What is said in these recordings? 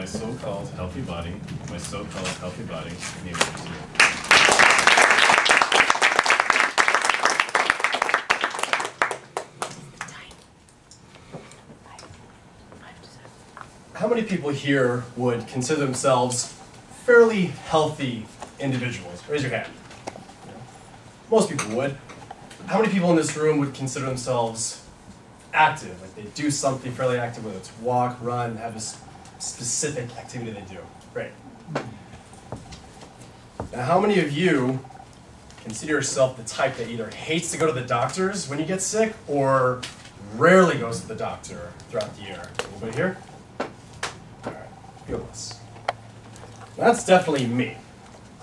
my so-called healthy body, my so-called healthy body, name it. How many people here would consider themselves fairly healthy individuals? Raise your hand. Most people would. How many people in this room would consider themselves active? Like they do something fairly active, whether it's walk, run, have a specific activity they do. Great. Now, how many of you consider yourself the type that either hates to go to the doctors when you get sick or rarely goes to the doctor throughout the year? Anybody here? All right, few of us. That's definitely me.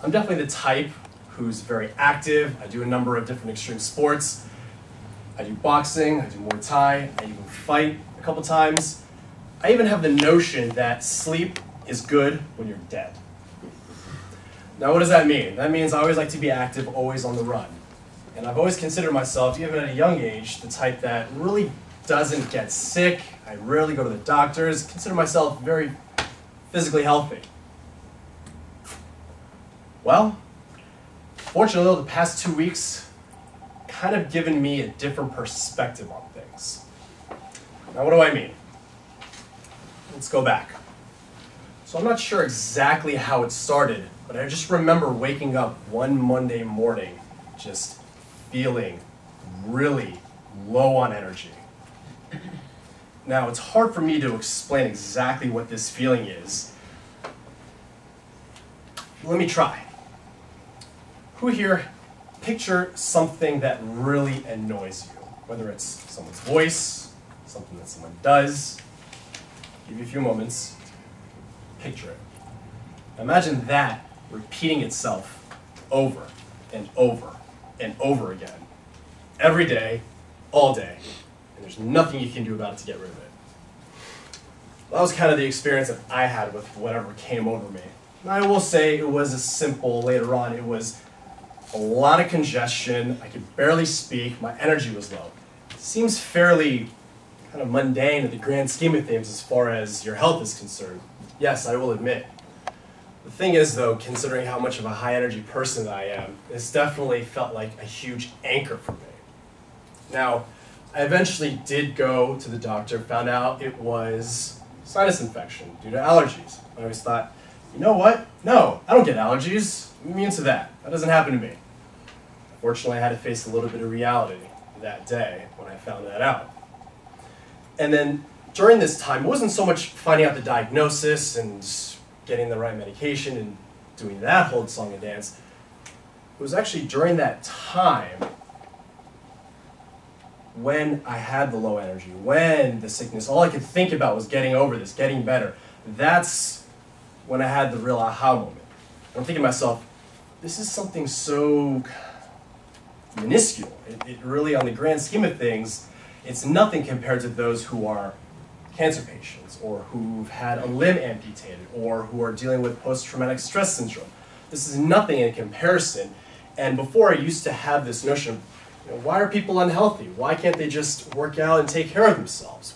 I'm definitely the type who's very active. I do a number of different extreme sports. I do boxing, I do Muay Thai, I even fight a couple times. I even have the notion that sleep is good when you're dead. Now what does that mean? That means I always like to be active, always on the run. And I've always considered myself, even at a young age, the type that really doesn't get sick. I rarely go to the doctors, consider myself very physically healthy. Well, fortunately, the past 2 weeks kind of given me a different perspective on things. Now, what do I mean? Let's go back. So I'm not sure exactly how it started, but I just remember waking up one Monday morning just feeling really low on energy. Now, it's hard for me to explain exactly what this feeling is. Let me try. Who here picture something that really annoys you? Whether it's someone's voice, something that someone does. Give you a few moments. Picture it. Imagine that repeating itself over and over and over again. Every day, all day. And there's nothing you can do about it to get rid of it. That was kind of the experience that I had with whatever came over me. And I will say it was a simple, later on, it was a lot of congestion, I could barely speak, my energy was low. It seems fairly kind of mundane in the grand scheme of things as far as your health is concerned. Yes, I will admit. The thing is though, considering how much of a high energy person I am, this definitely felt like a huge anchor for me. Now, I eventually did go to the doctor, found out it was sinus infection due to allergies. I always thought, you know what? No, I don't get allergies. I'm immune to that. That doesn't happen to me. Fortunately, I had to face a little bit of reality that day when I found that out. And then during this time, it wasn't so much finding out the diagnosis and getting the right medication and doing that whole song and dance. It was actually during that time when I had the low energy, when the sickness, all I could think about was getting over this, getting better. That's when I had the real aha moment. I'm thinking to myself, this is something so minuscule. It really, on the grand scheme of things, it's nothing compared to those who are cancer patients or who've had a limb amputated or who are dealing with post-traumatic stress syndrome. This is nothing in comparison. And before I used to have this notion of, why are people unhealthy? Why can't they just work out and take care of themselves?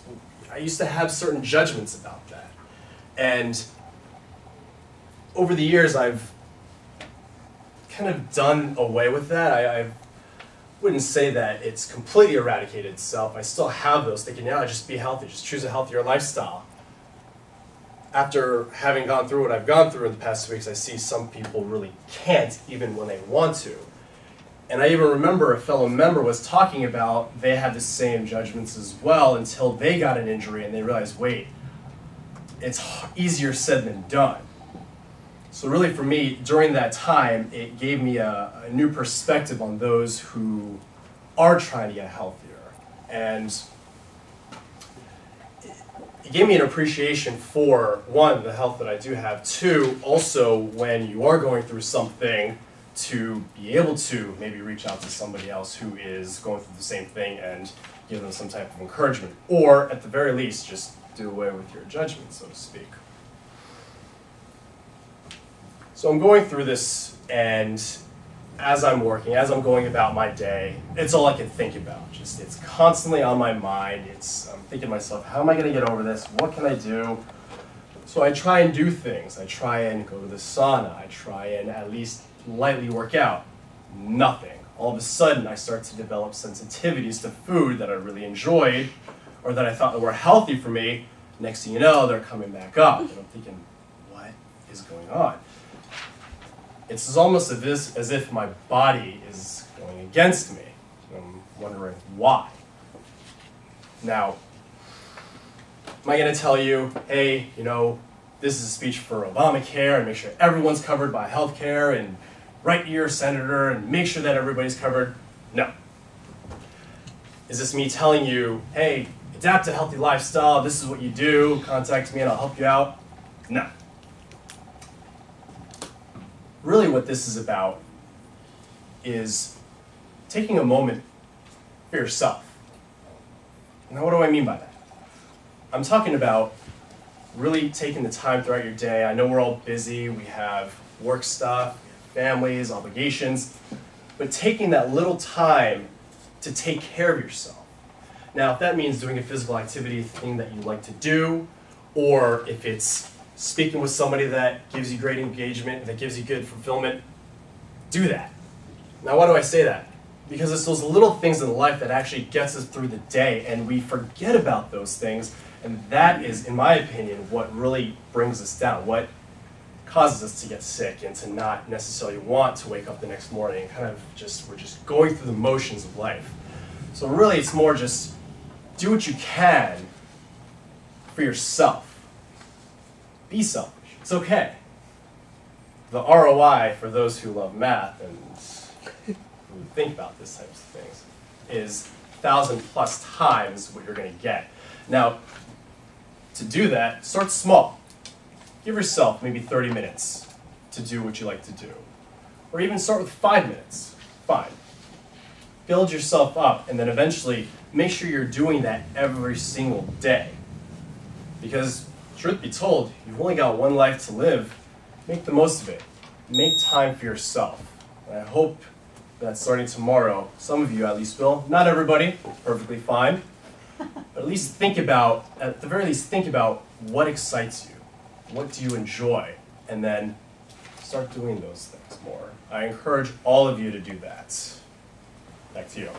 I used to have certain judgments about that. And over the years, I've kind of done away with that. I wouldn't say that it's completely eradicated itself. I still have those, thinking, yeah, just be healthy, just choose a healthier lifestyle. After having gone through what I've gone through in the past weeks, I see some people really can't, even when they want to. And I even remember a fellow member was talking about they had the same judgments as well until they got an injury and they realized, wait, it's easier said than done. So really for me, during that time, it gave me a new perspective on those who are trying to get healthier. And it gave me an appreciation for, one, the health that I do have, two, also when you are going through something, to be able to maybe reach out to somebody else who is going through the same thing and give them some type of encouragement. Or, at the very least, just do away with your judgment, so to speak. So I'm going through this, and as I'm working, as I'm going about my day, it's all I can think about. It's constantly on my mind. I'm thinking to myself, how am I going to get over this? What can I do? So I try and do things. I try and go to the sauna. I try and at least lightly work out. Nothing. All of a sudden, I start to develop sensitivities to food that I really enjoyed or that I thought were healthy for me. Next thing you know, they're coming back up. And I'm thinking, what is going on? It's almost as if my body is going against me. I'm wondering why. Now, am I going to tell you, hey, this is a speech for Obamacare and make sure everyone's covered by health care and write your senator and make sure that everybody's covered? No. Is this me telling you, hey, adapt a healthy lifestyle, this is what you do, contact me and I'll help you out? No. Really what this is about is taking a moment for yourself. Now what do I mean by that? I'm talking about really taking the time throughout your day. I know we're all busy, we have work stuff, families, obligations, but taking that little time to take care of yourself. Now, if that means doing a physical activity thing that you like to do, or if it's speaking with somebody that gives you great engagement, that gives you good fulfillment, do that. Now, why do I say that? Because it's those little things in life that actually gets us through the day, and we forget about those things, and that is, in my opinion, what really brings us down, what causes us to get sick and to not necessarily want to wake up the next morning. We're just going through the motions of life. So really, it's more just do what you can for yourself. Be selfish. It's okay. The ROI for those who love math and who think about this types of things is 1,000+ times what you're going to get. Now, to do that, start small. Give yourself maybe 30 minutes to do what you like to do. Or even start with 5 minutes. Fine. Build yourself up, and then eventually make sure you're doing that every single day. Because, truth be told, you've only got one life to live. Make the most of it. Make time for yourself. And I hope that starting tomorrow, some of you at least will, not everybody, perfectly fine, but at the very least think about what excites you. What do you enjoy? And then start doing those things more. I encourage all of you to do that. Back to you.